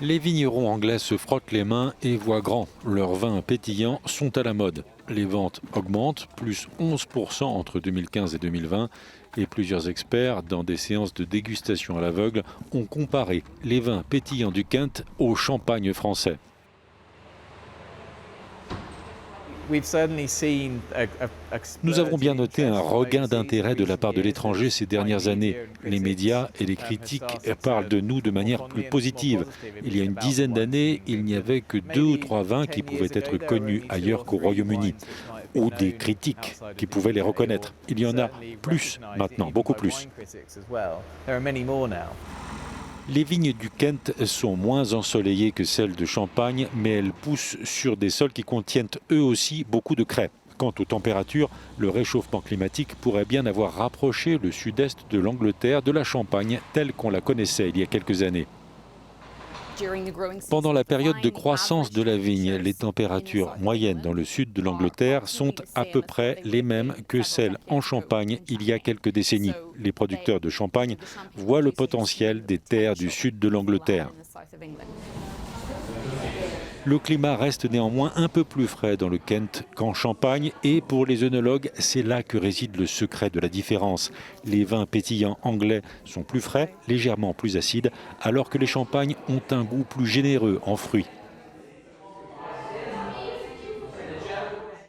Les vignerons anglais se frottent les mains et voient grand. Leurs vins pétillants sont à la mode. Les ventes augmentent, plus 11% entre 2015 et 2020. Et plusieurs experts, dans des séances de dégustation à l'aveugle, ont comparé les vins pétillants du Kent au champagne français. Nous avons bien noté un regain d'intérêt de la part de l'étranger ces dernières années. Les médias et les critiques parlent de nous de manière plus positive. Il y a une dizaine d'années, il n'y avait que 2 ou 3 vins qui pouvaient être connus ailleurs qu'au Royaume-Uni, ou des critiques qui pouvaient les reconnaître. Il y en a plus maintenant, beaucoup plus. Les vignes du Kent sont moins ensoleillées que celles de Champagne, mais elles poussent sur des sols qui contiennent eux aussi beaucoup de craie. Quant aux températures, le réchauffement climatique pourrait bien avoir rapproché le sud-est de l'Angleterre de la Champagne telle qu'on la connaissait il y a quelques années. Pendant la période de croissance de la vigne, les températures moyennes dans le sud de l'Angleterre sont à peu près les mêmes que celles en Champagne il y a quelques décennies. Les producteurs de Champagne voient le potentiel des terres du sud de l'Angleterre. Le climat reste néanmoins un peu plus frais dans le Kent qu'en Champagne et pour les œnologues, c'est là que réside le secret de la différence. Les vins pétillants anglais sont plus frais, légèrement plus acides, alors que les champagnes ont un goût plus généreux en fruits